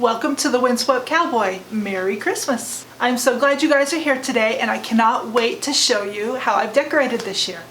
Welcome to the Windswept Cowboy. Merry Christmas. I'm so glad you guys are here today, and I cannot wait to show you how I've decorated this year.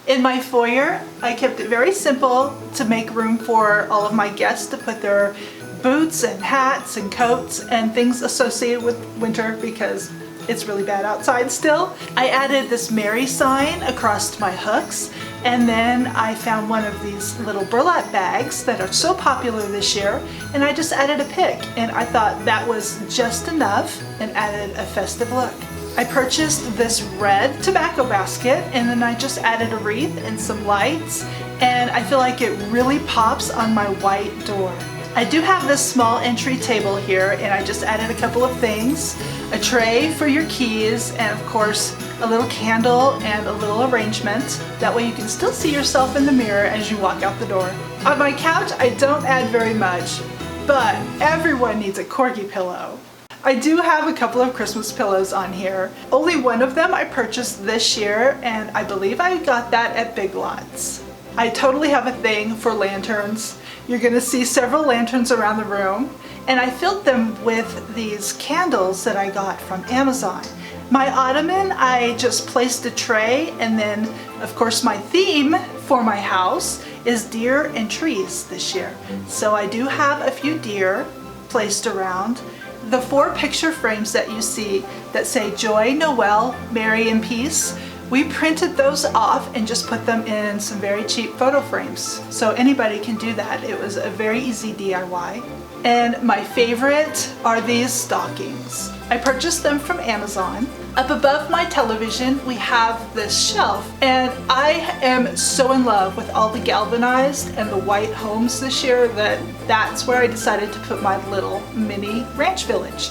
In my foyer, I kept it very simple to make room for all of my guests to put their boots and hats and coats and things associated with winter because it's really bad outside still. I added this Merry sign across my hooks, and then I found one of these little burlap bags that are so popular this year, and I just added a pick, and I thought that was just enough and added a festive look. I purchased this red tobacco basket, and then I just added a wreath and some lights, and I feel like it really pops on my white door. I do have this small entry table here, and I just added a couple of things. A tray for your keys, and of course a little candle and a little arrangement. That way you can still see yourself in the mirror as you walk out the door. On my couch I don't add very much, but everyone needs a corgi pillow. I do have a couple of Christmas pillows on here. Only one of them I purchased this year, and I believe I got that at Big Lots. I totally have a thing for lanterns. You're gonna see several lanterns around the room, and I filled them with these candles that I got from Amazon. My ottoman, I just placed a tray, and then of course my theme for my house is deer and trees this year. So I do have a few deer placed around. The 4 picture frames that you see that say Joy, Noel, Merry, and Peace, we printed those off and just put them in some very cheap photo frames. So anybody can do that. It was a very easy DIY. And my favorite are these stockings. I purchased them from Amazon. Up above my television, we have this shelf, and I am so in love with all the galvanized and the white homes this year that that's where I decided to put my little mini ranch village.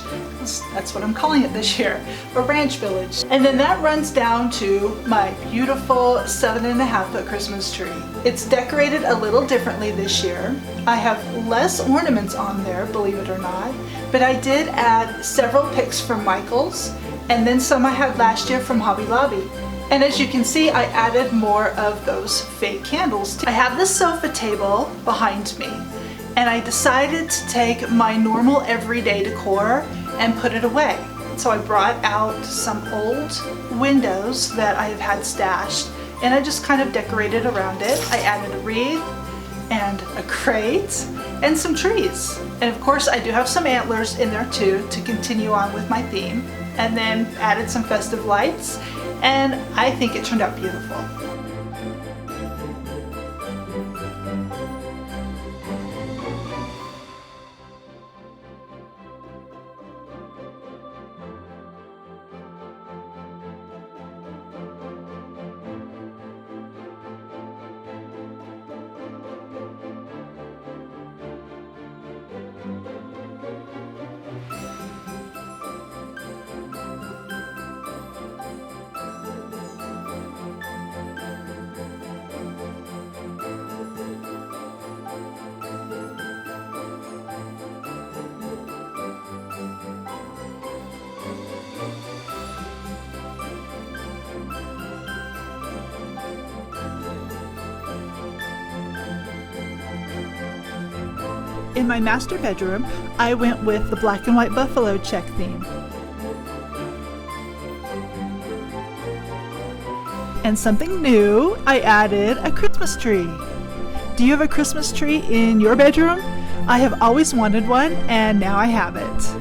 That's what I'm calling it this year, a ranch village. And then that runs down to my beautiful 7.5 foot Christmas tree. It's decorated a little differently this year. I have less ornaments on there, believe it or not, but I did add several picks from Michael's, and then some I had last year from Hobby Lobby. And as you can see, I added more of those fake candles. I have this sofa table behind me, and I decided to take my normal everyday decor and put it away. So I brought out some old windows that I have had stashed, and I just kind of decorated around it. I added a wreath and a crate and some trees. And of course I do have some antlers in there too to continue on with my theme. And then added some festive lights, and I think it turned out beautiful. In my master bedroom, I went with the black and white buffalo check theme. And something new, I added a Christmas tree. Do you have a Christmas tree in your bedroom? I have always wanted one, and now I have it.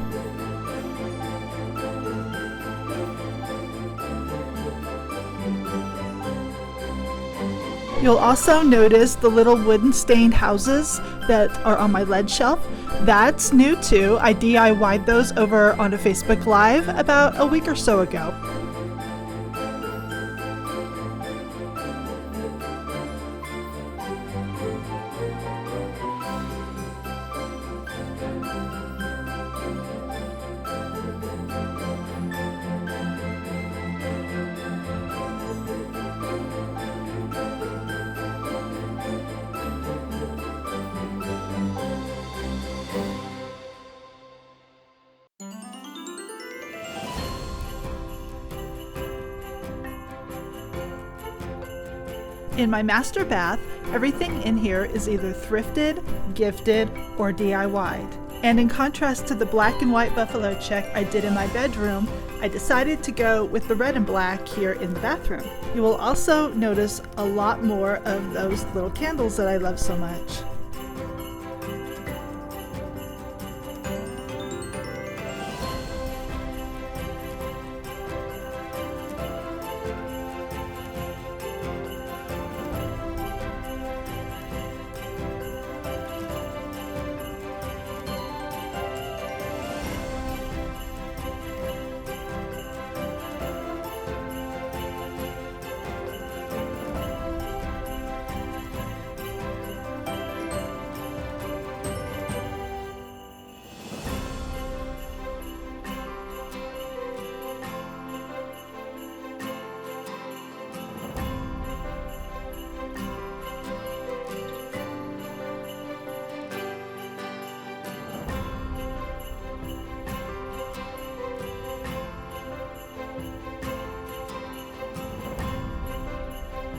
You'll also notice the little wooden stained houses that are on my lead shelf. That's new too. I DIY'd those over on a Facebook Live about a week or so ago. In my master bath, everything in here is either thrifted, gifted, or DIY'd. And in contrast to the black and white buffalo check I did in my bedroom, I decided to go with the red and black here in the bathroom. You will also notice a lot more of those little candles that I love so much.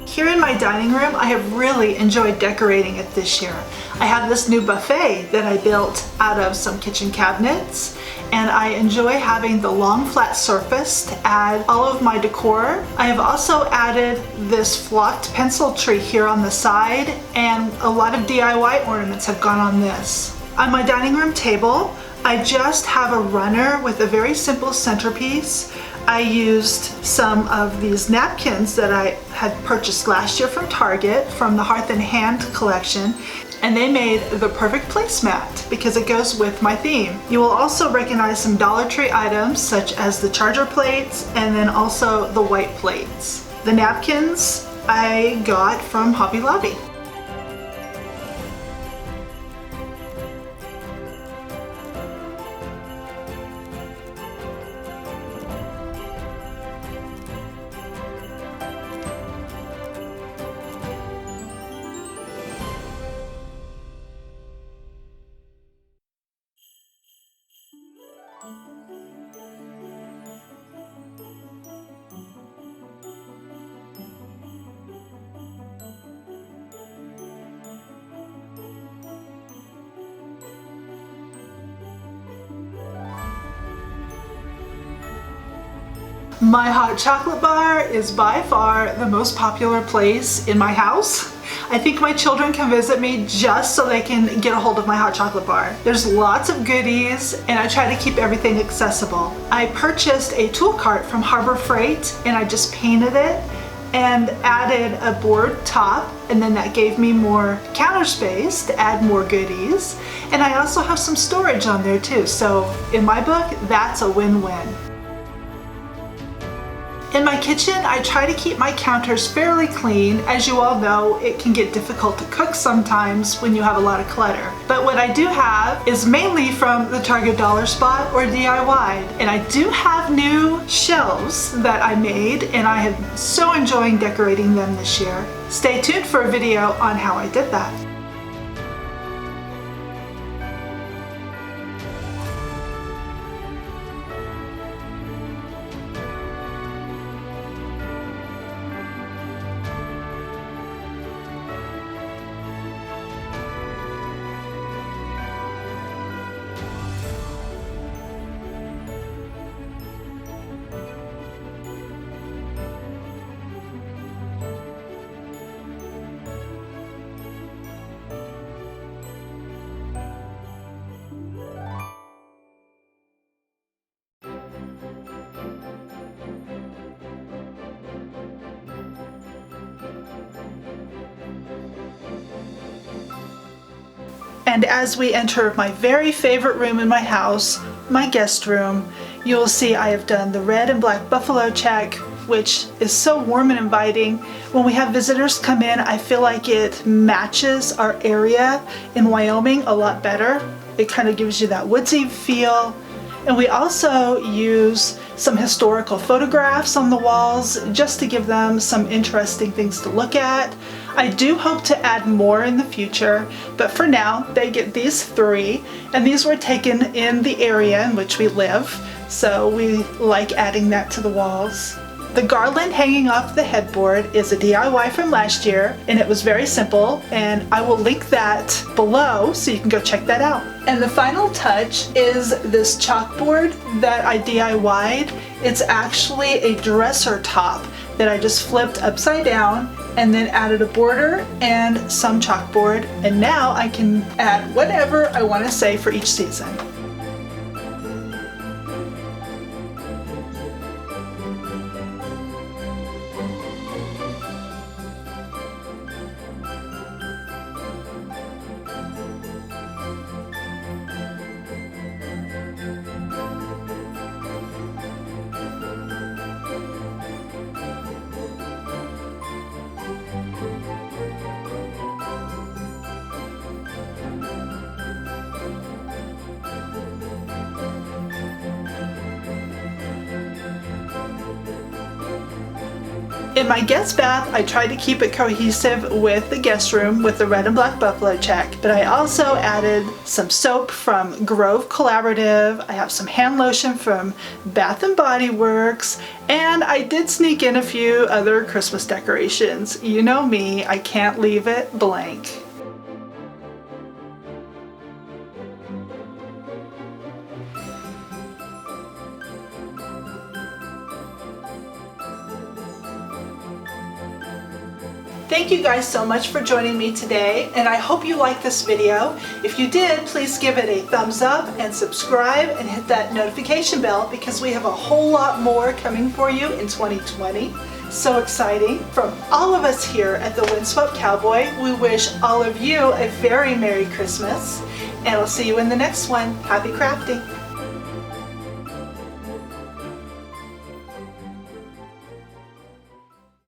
Here in my dining room, I have really enjoyed decorating it this year. I have this new buffet that I built out of some kitchen cabinets, and I enjoy having the long flat surface to add all of my decor. I have also added this flocked pencil tree here on the side, and a lot of DIY ornaments have gone on this. On my dining room table, I just have a runner with a very simple centerpiece. I used some of these napkins that I had purchased last year from Target from the Hearth and Hand collection, and they made the perfect placemat because it goes with my theme. You will also recognize some Dollar Tree items such as the charger plates and then also the white plates. The napkins I got from Hobby Lobby. My hot chocolate bar is by far the most popular place in my house. I think my children can visit me just so they can get a hold of my hot chocolate bar. There's lots of goodies and I try to keep everything accessible. I purchased a tool cart from Harbor Freight and I just painted it and added a board top, and then that gave me more counter space to add more goodies. And I also have some storage on there too, so in my book, that's a win-win. In my kitchen, I try to keep my counters fairly clean. As you all know, it can get difficult to cook sometimes when you have a lot of clutter. But what I do have is mainly from the Target Dollar Spot or DIY. And I do have new shelves that I made, and I am so enjoying decorating them this year. Stay tuned for a video on how I did that. And as we enter my very favorite room in my house, my guest room, you will see I have done the red and black buffalo check, which is so warm and inviting. When we have visitors come in, I feel like it matches our area in Wyoming a lot better. It kind of gives you that woodsy feel. And we also use some historical photographs on the walls just to give them some interesting things to look at. I do hope to add more in the future, but for now they get these 3, and these were taken in the area in which we live, so we like adding that to the walls. The garland hanging off the headboard is a DIY from last year, and it was very simple, and I will link that below so you can go check that out. And the final touch is this chalkboard that I DIY'd. It's actually a dresser top that I just flipped upside down and then added a border and some chalkboard, and now I can add whatever I want to say for each season. In my guest bath, I tried to keep it cohesive with the guest room with the red and black buffalo check, but I also added some soap from Grove Collaborative. I have some hand lotion from Bath & Body Works, and I did sneak in a few other Christmas decorations. You know me, I can't leave it blank. Thank you guys so much for joining me today, and I hope you liked this video. If you did, please give it a thumbs up and subscribe and hit that notification bell because we have a whole lot more coming for you in 2020. So exciting. From all of us here at the Windswept Cowboy, we wish all of you a very Merry Christmas, and I'll see you in the next one. Happy crafting!